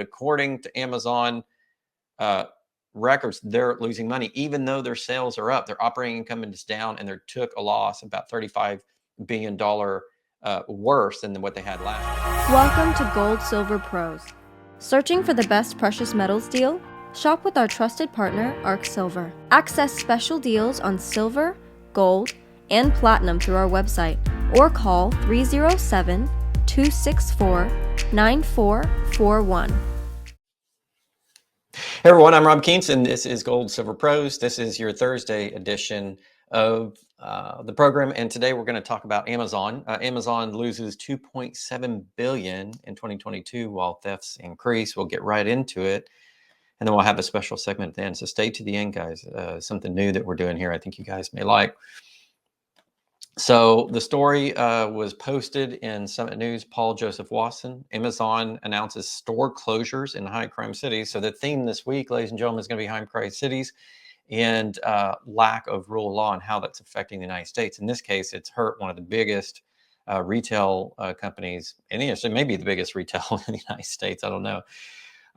according to Amazon records, they're losing money, even though their sales are up. Their operating income is down, and they took a loss about $35 billion worse than what they had last year. Welcome to Gold Silver Pros. Searching for the best precious metals deal? Shop with our trusted partner, Arc Silver. Access special deals on silver, gold, and platinum through our website, or call 307-264-9441. Hey everyone, I'm 𝘺𝘾𝙀𝘶, and this is Gold Silver Pros. This is your Thursday edition of the program, and today we're going to talk about Amazon. Amazon loses $2.7 billion in 2022 while thefts increase. We'll get right into it, and then we'll have a special segment at the end. So stay to the end, guys. Something new that we're doing here I think you guys may like. So the story was posted in Summit News. Paul Joseph Wasson. Amazon announces store closures in high crime cities. So the theme this week, ladies and gentlemen, is going to be high crime cities and lack of rule of law and how that's affecting the United States. In this case, it's hurt one of the biggest retail companies in the industry, maybe the biggest retail in the United States. I don't know.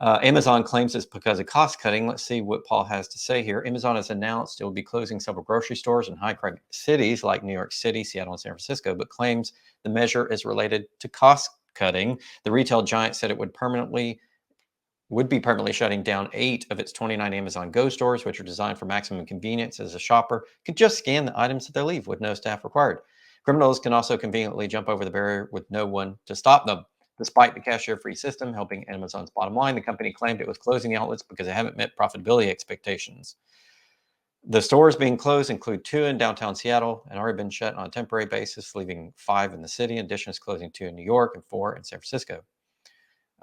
Amazon claims it's because of cost cutting. Let's see what Paul has to say here. Amazon has announced it will be closing several grocery stores in high crime cities like New York City, Seattle, and San Francisco, but claims the measure is related to cost cutting. The retail giant said it would be permanently shutting down 8 of its 29 Amazon Go stores, which are designed for maximum convenience, as a shopper can just scan the items that they leave with no staff required. Criminals can also conveniently jump over the barrier with no one to stop them. Despite the cashier-free system helping Amazon's bottom line, the company claimed it was closing the outlets because they haven't met profitability expectations. The stores being closed include 2 in downtown Seattle and already been shut on a temporary basis, leaving 5 in the city. In addition, it's closing 2 in New York and 4 in San Francisco.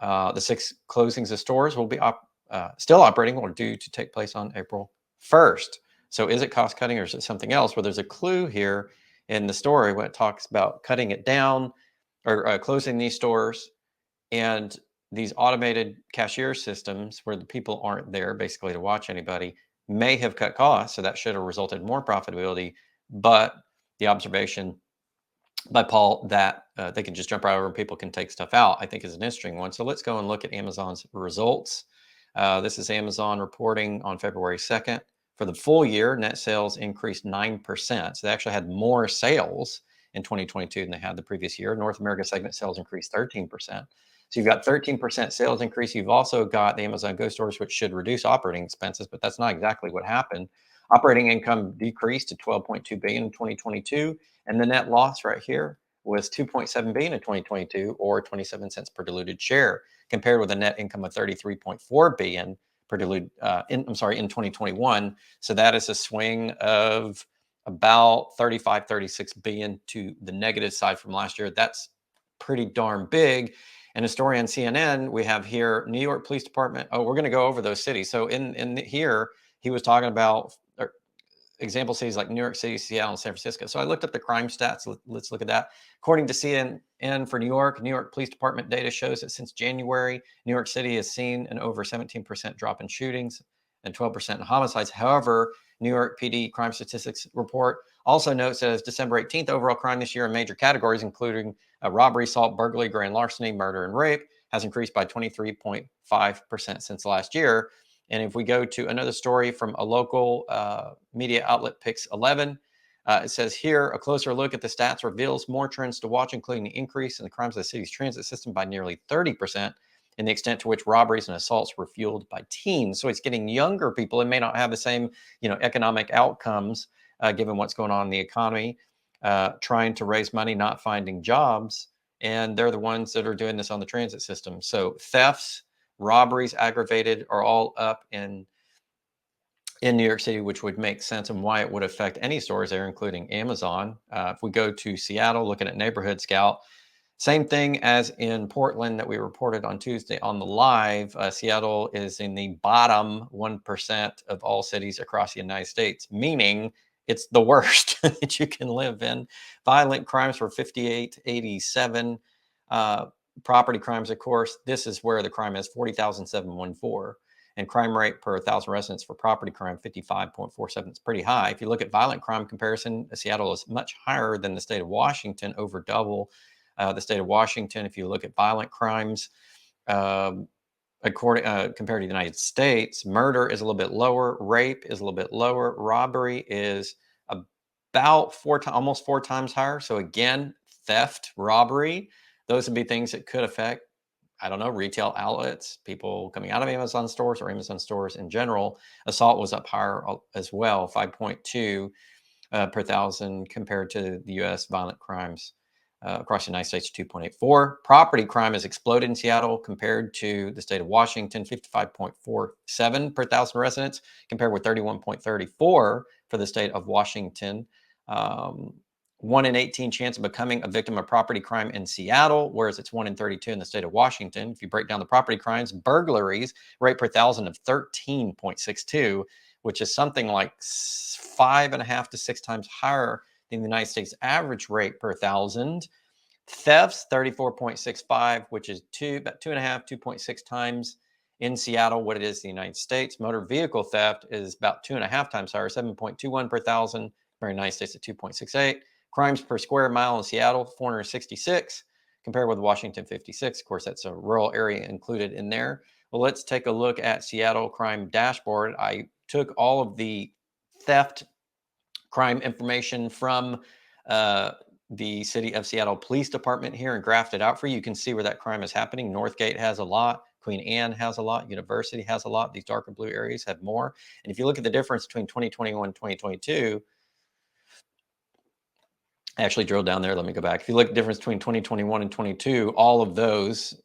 The 6 closings of stores will be still operating or due to take place on April 1st. So is it cost cutting or is it something else? Well, there's a clue here in the story when it talks about cutting it down or closing these stores and these automated cashier systems where the people aren't there basically to watch anybody may have cut costs. So that should have resulted in more profitability. But the observation by Paul that they can just jump right over and people can take stuff out, I think is an interesting one. So let's go and look at Amazon's results. This is Amazon reporting on February 2nd. For the full year, net sales increased 9%. So they actually had more sales in 2022 than they had the previous year. North America segment sales increased 13%. So you've got 13% sales increase. You've also got the Amazon Go stores, which should reduce operating expenses, but that's not exactly what happened. Operating income decreased to $12.2 billion in 2022, and the net loss right here was $2.7 billion in 2022, or 27 cents per diluted share, compared with a net income of $33.4 billion per diluted in 2021. So that is a swing of about 36 billion to the negative side from last year. That's pretty darn big. And a story on CNN, we have here, New York Police Department. Oh, we're going to go over those cities. So in here, he was talking about example cities like New York City, Seattle, and San Francisco. So I looked up the crime stats. Let's look at that. According to CNN for New York Police Department data shows that since January, New York City has seen an over 17% drop in shootings and 12% in homicides. However, New York PD crime statistics report also notes that as December 18th, overall crime this year in major categories, including robbery, assault, burglary, grand larceny, murder, and rape, has increased by 23.5% since last year. And if we go to another story from a local media outlet, Pix 11, it says here, a closer look at the stats reveals more trends to watch, including the increase in the crimes of the city's transit system by nearly 30%, and the extent to which robberies and assaults were fueled by teens. So it's getting younger people and may not have the same, economic outcomes, given what's going on in the economy, trying to raise money, not finding jobs. And they're the ones that are doing this on the transit system. So thefts, robberies, aggravated, are all up in New York City, which would make sense and why it would affect any stores there, including Amazon. If we go to Seattle, looking at Neighborhood Scout, same thing as in Portland that we reported on Tuesday on the live. Seattle is in the bottom 1% of all cities across the United States, meaning it's the worst that you can live in. Violent crimes were 5887. Property crimes, of course, this is where the crime is, 40,714. And crime rate per 1,000 residents for property crime, 55.47. It's pretty high. If you look at violent crime comparison, Seattle is much higher than the state of Washington, over double the state of Washington. If you look at violent crimes, according compared to the United States. Murder is a little bit lower. Rape is a little bit lower. Robbery is about almost four times higher. So again, theft, robbery, those would be things that could affect, I don't know, retail outlets, people coming out of Amazon stores or Amazon stores in general. Assault was up higher as well, 5.2 per thousand compared to the U.S. Violent crimes across the United States, 2.84. Property crime has exploded in Seattle compared to the state of Washington, 55.47 per thousand residents, compared with 31.34 for the state of Washington. 1 in 18 chance of becoming a victim of property crime in Seattle, whereas it's 1 in 32 in the state of Washington. If you break down the property crimes, burglaries rate per thousand of 13.62, which is something like 5.5 to 6 times higher than the United States average rate per thousand. Thefts, 34.65, which is about 2.5, 2.6 times in Seattle what it is in the United States. Motor vehicle theft is about 2.5 times higher, 7.21 per thousand, compared to the United States at 2.68. Crimes per square mile in Seattle, 466, compared with Washington, 56. Of course, that's a rural area included in there. Well, let's take a look at Seattle crime dashboard. I took all of the theft crime information from the City of Seattle Police Department here and graphed it out for you. You can see where that crime is happening. Northgate has a lot. Queen Anne has a lot. University has a lot. These darker blue areas have more. And if you look at the difference between 2021 and 2022, I actually drilled down there. Let me go back. If you look at the difference between 2021 and 22, all of those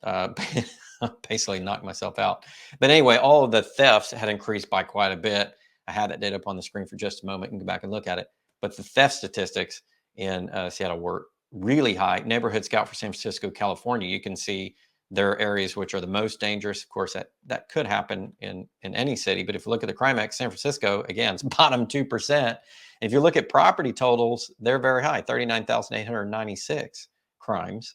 basically knocked myself out. But anyway, all of the thefts had increased by quite a bit. I had that data up on the screen for just a moment. You can go back and look at it. But the theft statistics in Seattle were really high. Neighborhood Scout for San Francisco, California, you can see there are areas which are the most dangerous. Of course, that could happen in any city. But if you look at the crime index, San Francisco, again, it's bottom 2%. If you look at property totals, they're very high, 39,896 crimes.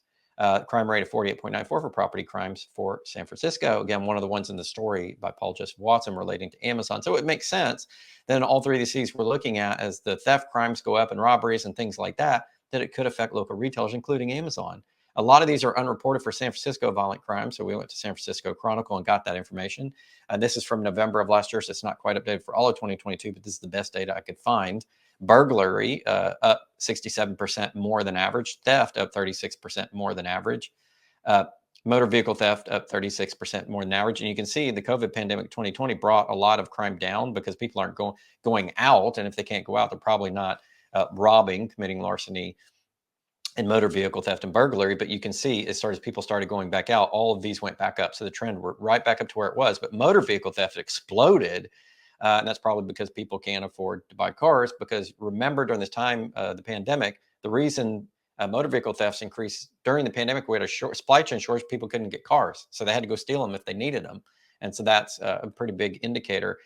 Crime rate of 48.94 for property crimes for San Francisco. Again, one of the ones in the story by Paul Joseph Watson relating to Amazon. So it makes sense then all three of these cities we're looking at, as the theft crimes go up and robberies and things like that, that it could affect local retailers, including Amazon. A lot of these are unreported for San Francisco violent crime. So we went to San Francisco Chronicle and got that information. This is from November of last year, so it's not quite updated for all of 2022, but this is the best data I could find. Burglary up 67% more than average. Theft up 36% more than average. Motor vehicle theft up 36% more than average. And you can see the COVID pandemic 2020 brought a lot of crime down because people aren't going out. And if they can't go out, they're probably not robbing, committing larceny, and motor vehicle theft and burglary. But you can see as people started going back out, all of these went back up. So the trend were right back up to where it was. But motor vehicle theft exploded. And that's probably because people can't afford to buy cars. Because remember, during this time, the pandemic, the reason motor vehicle thefts increased during the pandemic, we had a short supply chain shortage. People couldn't get cars, so they had to go steal them if they needed them. And so that's a pretty big indicator.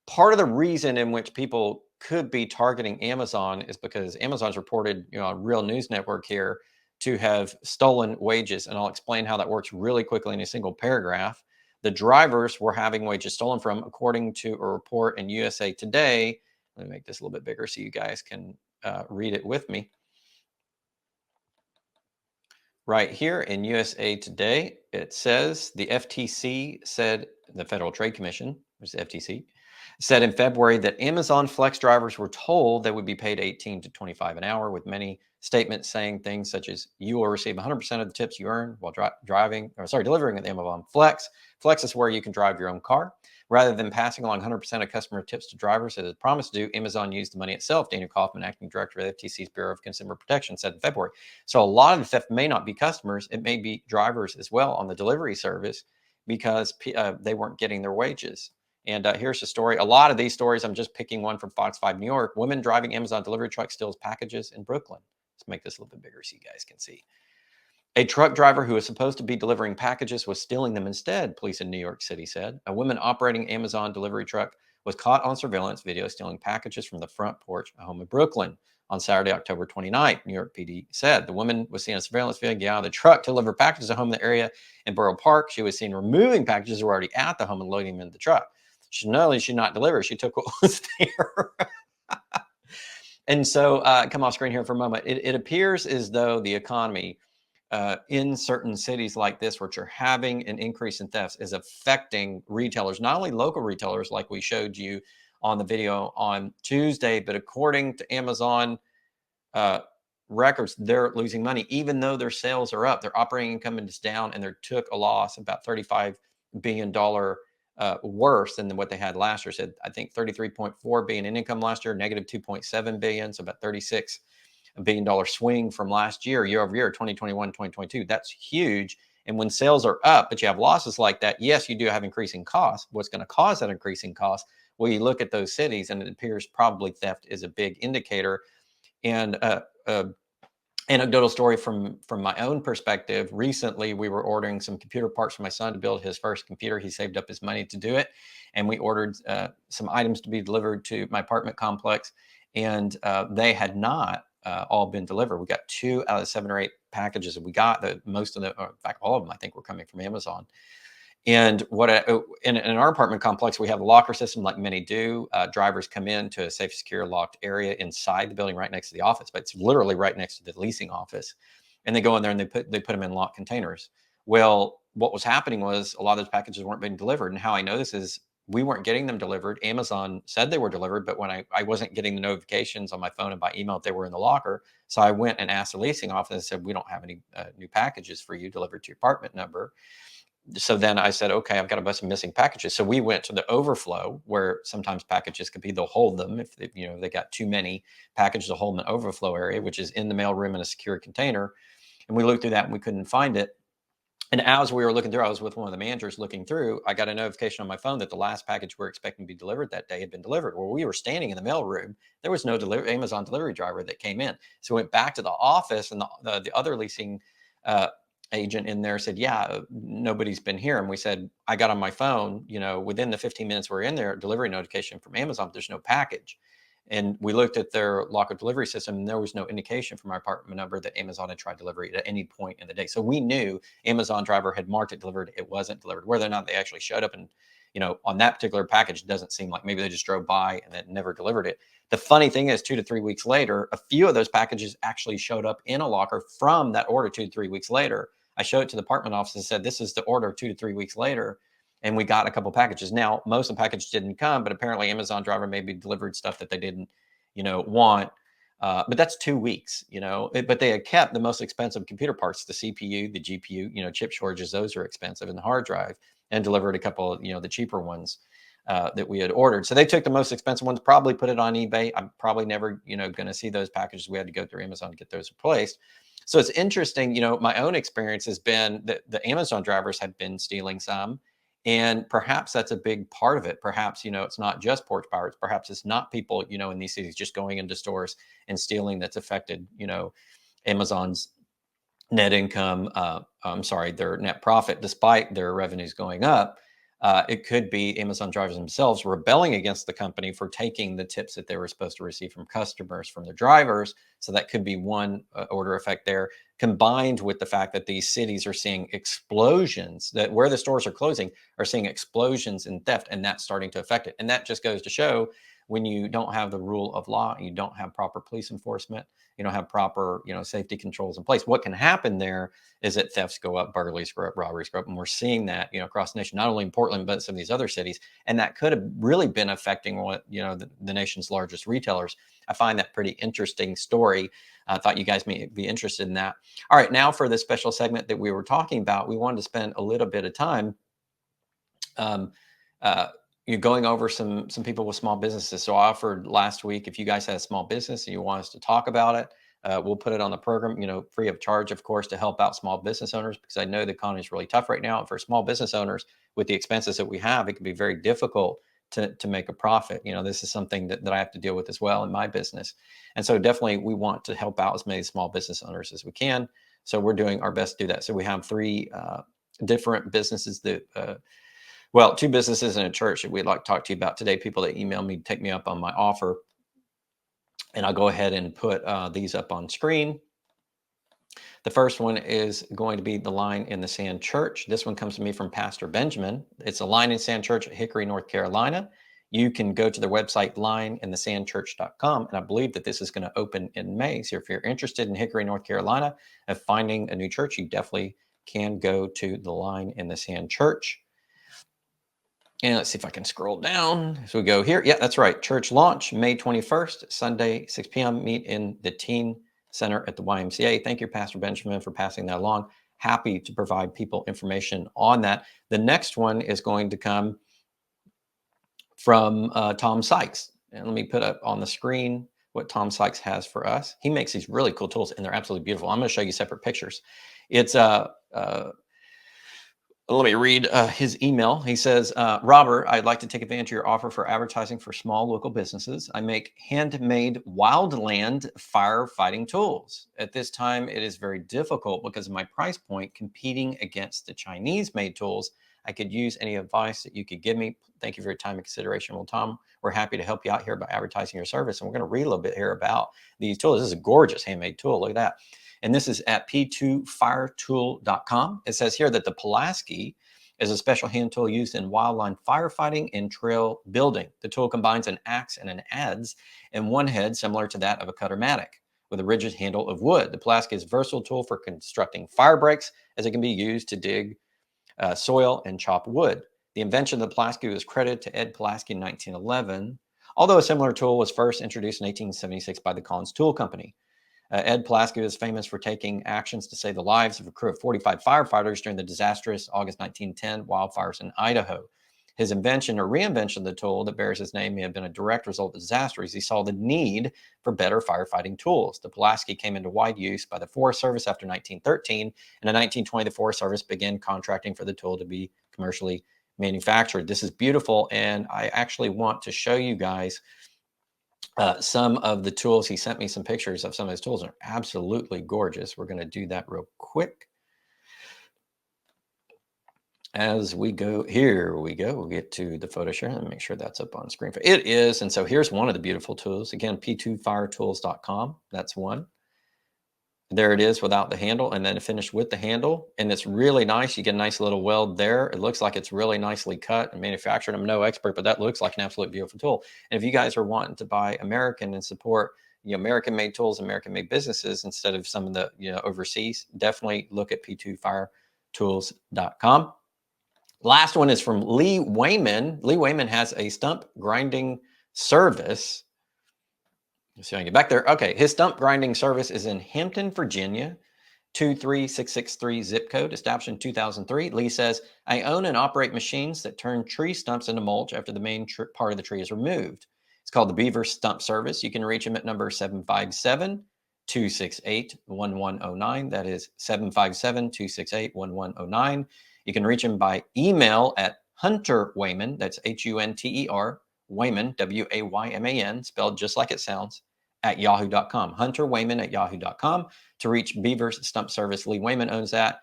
Part of the reason in which people could be targeting Amazon is because Amazon's reported, a Real News Network here, to have stolen wages. And I'll explain how that works really quickly in a single paragraph. The drivers were having wages stolen from, according to a report in USA Today. Let me make this a little bit bigger so you guys can read it with me. Right here in USA Today, it says the FTC said, the Federal Trade Commission, which is the FTC, said in February that Amazon Flex drivers were told they would be paid $18 to $25 an hour, with many statements saying things such as, you will receive 100% of the tips you earn while delivering at the Amazon Flex. Flex is where you can drive your own car. Rather than passing along 100% of customer tips to drivers as it promised to do, Amazon used the money itself, Daniel Kaufman, acting director of the FTC's Bureau of Consumer Protection, said in February. So a lot of the theft may not be customers. It may be drivers as well on the delivery service, because they weren't getting their wages. And here's the story. A lot of these stories, I'm just picking one from Fox 5 New York. Women driving Amazon delivery truck steals packages in Brooklyn. Let's make this a little bit bigger so you guys can see. A truck driver who was supposed to be delivering packages was stealing them instead, police in New York City said. A woman operating Amazon delivery truck was caught on surveillance video stealing packages from the front porch of a home in Brooklyn on Saturday, October 29th, New York PD said. The woman was seen on surveillance video getting out of the truck to deliver packages at home in the area in Borough Park. She was seen removing packages that were already at the home and loading them in the truck. Not only did she not deliver, she took what was there. And so come off screen here for a moment. It appears as though the economy in certain cities like this, which are having an increase in thefts, is affecting retailers, not only local retailers like we showed you on the video on Tuesday, but according to Amazon uh, records, they're losing money, even though their sales are up. Their operating income is down, and they took a loss about $35 billion worse than what they had last year. Said, I think 33.4 billion in income last year, negative 2.7 billion, so about $36 billion swing from last year, year over year, 2021, 2022. That's huge. And when sales are up, but you have losses like that, yes, you do have increasing costs. What's going to cause that increasing cost? Well, you look at those cities, and it appears probably theft is a big indicator. And anecdotal story from my own perspective. Recently, we were ordering some computer parts for my son to build his first computer. He saved up his money to do it, and we ordered some items to be delivered to my apartment complex, and they had not all been delivered. We got 2 out of 7 or 8 packages that we got. That most of them, or in fact, all of them, I think, were coming from Amazon. And in our apartment complex, we have a locker system like many do. Drivers come in to a safe, secure, locked area inside the building right next to the office, but it's literally right next to the leasing office. And they go in there and they put them in locked containers. Well, what was happening was a lot of those packages weren't being delivered. And how I know this is we weren't getting them delivered. Amazon said they were delivered, but when I wasn't getting the notifications on my phone and by email that they were in the locker. So I went and asked the leasing office and said, we don't have any new packages for you delivered to your apartment number. So then I said, okay, I've got a bunch of missing packages. So we went to the overflow, where sometimes packages could be, they'll hold them if they got too many packages to hold in the overflow area, which is in the mail room in a secure container. And we looked through that and we couldn't find it. And as we were looking through, I was with one of the managers looking through, I got a notification on my phone that the last package we were expecting to be delivered that day had been delivered. Well, we were standing in the mail room. There was no Amazon delivery driver that came in. So we went back to the office, and the other leasing agent in there said, yeah, nobody's been here. And we said, I got on my phone, within the 15 minutes we're in there, delivery notification from Amazon, there's no package. And we looked at their locker delivery system, and there was no indication from our apartment number that Amazon had tried delivery at any point in the day. So we knew Amazon driver had marked it delivered. It wasn't delivered. Whether or not they actually showed up and, on that particular package, doesn't seem like. Maybe they just drove by and then never delivered it. The funny thing is, 2 to 3 weeks later, a few of those packages actually showed up in a locker from that order 2 to 3 weeks later. I showed it to the apartment office and said, this is the order 2 to 3 weeks later. And we got a couple packages. Now, most of the packages didn't come, but apparently Amazon driver maybe delivered stuff that they didn't, want. But that's 2 weeks, but they had kept the most expensive computer parts, the CPU, the GPU, chip shortages, those are expensive, and the hard drive, and delivered a couple of, the cheaper ones that we had ordered. So they took the most expensive ones, probably put it on eBay. I'm probably never, going to see those packages. We had to go through Amazon to get those replaced. So it's interesting, my own experience has been that the Amazon drivers have been stealing some, and perhaps that's a big part of it. Perhaps, it's not just porch pirates. Perhaps it's not people, in these cities just going into stores and stealing that's affected, Amazon's net income, their net profit, despite their revenues going up. It could be Amazon drivers themselves rebelling against the company for taking the tips that they were supposed to receive from customers from their drivers. So that could be one order effect there, combined with the fact that these cities are seeing explosions, that where the stores are closing are seeing explosions in theft, and that's starting to affect it. And that just goes to show, when you don't have the rule of law, you don't have proper police enforcement, you don't have proper, safety controls in place, what can happen there is that thefts go up, burglaries go up, robberies go up. And we're seeing that, across the nation, not only in Portland, but some of these other cities. And that could have really been affecting what, the nation's largest retailers. I find that pretty interesting story. I thought you guys may be interested in that. All right, now for the special segment that we were talking about, we wanted to spend a little bit of time you're going over some people with small businesses. So I offered last week, if you guys had a small business and you want us to talk about it, we'll put it on the program, free of charge, of course, to help out small business owners, because I know the economy is really tough right now. And for small business owners, with the expenses that we have, it can be very difficult to make a profit. This is something that I have to deal with as well in my business. And so definitely we want to help out as many small business owners as we can. So we're doing our best to do that. So we have 3 different businesses that, 2 businesses and a church that we'd like to talk to you about today. People that email me, take me up on my offer. And I'll go ahead and put these up on screen. The first one is going to be the Line in the Sand Church. This one comes to me from Pastor Benjamin. It's a Line in the Sand Church at Hickory, North Carolina. you can go to their website, lineinthesandchurch.com. And I believe that this is going to open in May. So if you're interested in Hickory, North Carolina, of finding a new church, you definitely can go to the Line in the Sand Church. And let's see if I can scroll down. So we go here. Yeah, that's right. Church launch, May 21st, Sunday, 6 p.m. Meet in the Teen Center at the YMCA. Thank you, Pastor Benjamin, for passing that along. Happy to provide people information on that. The next one is going to come from Tom Sykes. And let me put up on the screen what Tom Sykes has for us. He makes these really cool tools, and they're absolutely beautiful. I'm going to show you separate pictures. It's let me read his email. He says, Robert, I'd like to take advantage of your offer for advertising for small local businesses. I make handmade wildland firefighting tools. At this time, it is very difficult because of my price point competing against the Chinese-made tools. I could use any advice that you could give me. Thank you for your time and consideration. Well, Tom, we're happy to help you out here by advertising your service. And we're going to read a little bit here about these tools. This is a gorgeous handmade tool. Look at that. And this is at p2firetool.com. It says here that the Pulaski is a special hand tool used in wildland firefighting and trail building. The tool combines an axe and an adze in one head, similar to that of a cut-o-matic, with a rigid handle of wood. The Pulaski is a versatile tool for constructing fire breaks, as it can be used to dig soil and chop wood. The invention of the Pulaski was credited to Ed Pulaski in 1911, although a similar tool was first introduced in 1876 by the Collins Tool Company. Ed Pulaski was famous for taking actions to save the lives of a crew of 45 firefighters during the disastrous August 1910 wildfires in Idaho. His invention or reinvention of the tool that bears his name may have been a direct result of the disaster, as he saw the need for better firefighting tools. The Pulaski came into wide use by the Forest Service after 1913, and in 1920, the Forest Service began contracting for the tool to be commercially manufactured. This is beautiful, and I actually want to show you guys some of the tools. He sent me some pictures of some of his tools, and are absolutely gorgeous. We're going to do that real quick. As we go, here we go. We'll get to the photo share and make sure that's up on screen. It is. And so here's one of the beautiful tools. Again, p2firetool.com. That's one. There it is without the handle, and then finished with the handle. And it's really nice. You get a nice little weld there. It looks like it's really nicely cut and manufactured. I'm no expert, but that looks like an absolute beautiful tool. And if you guys are wanting to buy American and support, American-made tools, American-made businesses instead of some of the, overseas, definitely look at p2firetool.com. Last one is from Lee Wayman. Lee Wayman has a stump grinding service. Let's see if I can get back there. Okay, his stump grinding service is in Hampton, Virginia, 23663 zip code, established in 2003. Lee says, I own and operate machines that turn tree stumps into mulch after the main part of the tree is removed. It's called the Beaver Stump Service. You can reach him at number 757-268-1109. That is 757-268-1109. You can reach him by email at Hunter Wayman, that's Hunter, Wayman, W-A-Y-M-A-N, spelled just like it sounds, at yahoo.com. Hunter Wayman at yahoo.com to reach Beaver's Stump Service. Lee Wayman owns that.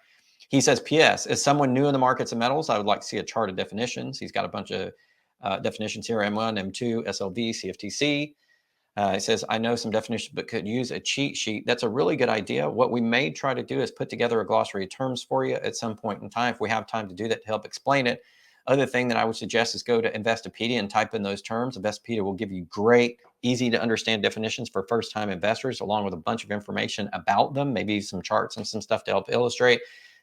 He says, P.S. As someone new in the markets of metals, I would like to see a chart of definitions. He's got a bunch of definitions here, M1, M2, SLV, CFTC. It says, I know some definitions, but could use a cheat sheet. That's a really good idea. What we may try to do is put together a glossary of terms for you at some point in time, if we have time to do that, to help explain it. Other thing that I would suggest is go to Investopedia and type in those terms. Investopedia will give you great, easy to understand definitions for first-time investors, along with a bunch of information about them, maybe some charts and some stuff to help illustrate.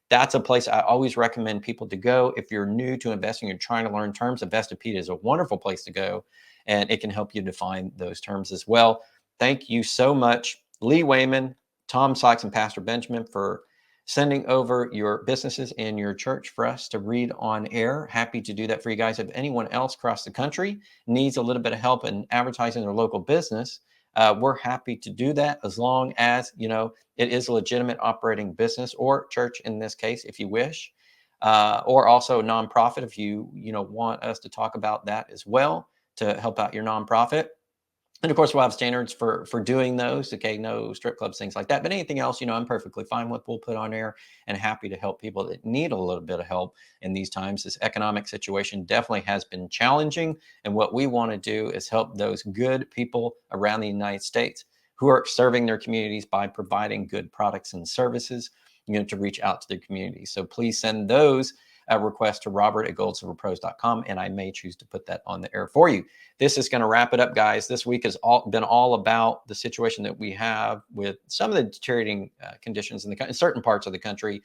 That's a place I always recommend people to go. If you're new to investing, you're trying to learn terms, Investopedia is a wonderful place to go, and it can help you define those terms as well. Thank you so much, Lee Wayman, Tom Sykes, and Pastor Benjamin, for sending over your businesses and your church for us to read on air. Happy to do that for you guys. If anyone else across the country needs a little bit of help in advertising their local business, we're happy to do that, as long as, it is a legitimate operating business, or church in this case, if you wish, or also a nonprofit, if you, want us to talk about that as well, to help out your nonprofit. And of course, we'll have standards for doing those. Okay, no strip clubs, things like that. But anything else, I'm perfectly fine with. We'll put on air, and happy to help people that need a little bit of help in these times. This economic situation definitely has been challenging. And what we want to do is help those good people around the United States who are serving their communities by providing good products and services, to reach out to their communities. So please send those request to robert@goldsilverpros.com, and I may choose to put that on the air for you. This is going to wrap it up, guys. This week has been all about the situation that we have with some of the deteriorating conditions in certain parts of the country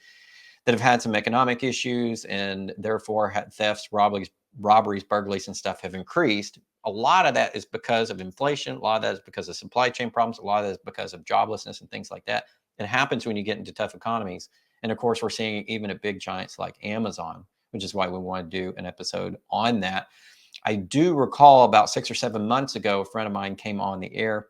that have had some economic issues, and therefore had thefts, robberies, burglaries, and stuff have increased. A lot of that is because of inflation. A lot of that is because of supply chain problems. A lot of that is because of joblessness and things like that. It happens when you get into tough economies. And of course, we're seeing even at big giants like Amazon, which is why we want to do an episode on that. I do recall about 6 or 7 months ago, a friend of mine came on the air,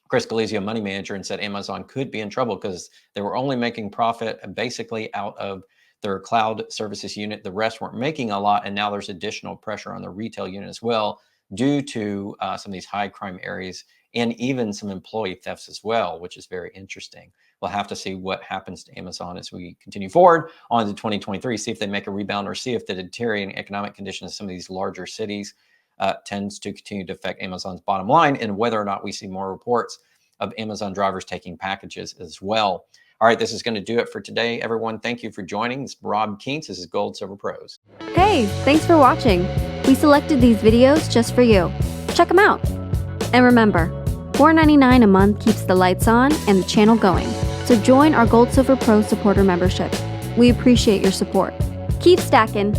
Chris Galizio, money manager, and said Amazon could be in trouble because they were only making profit basically out of their cloud services unit. The rest weren't making a lot. And now there's additional pressure on the retail unit as well, due to some of these high crime areas and even some employee thefts as well, which is very interesting. We'll have to see what happens to Amazon as we continue forward on to 2023, see if they make a rebound or see if the deteriorating economic conditions of some of these larger cities tends to continue to affect Amazon's bottom line, and whether or not we see more reports of Amazon drivers taking packages as well. All right, this is going to do it for today, everyone. Thank you for joining. This is Rob Quincz. This is Gold Silver Pros. Hey, thanks for watching. We selected these videos just for you. Check them out. And remember, $4.99 a month keeps the lights on and the channel going. So join our Gold Silver Pro supporter membership. We appreciate your support. Keep stacking.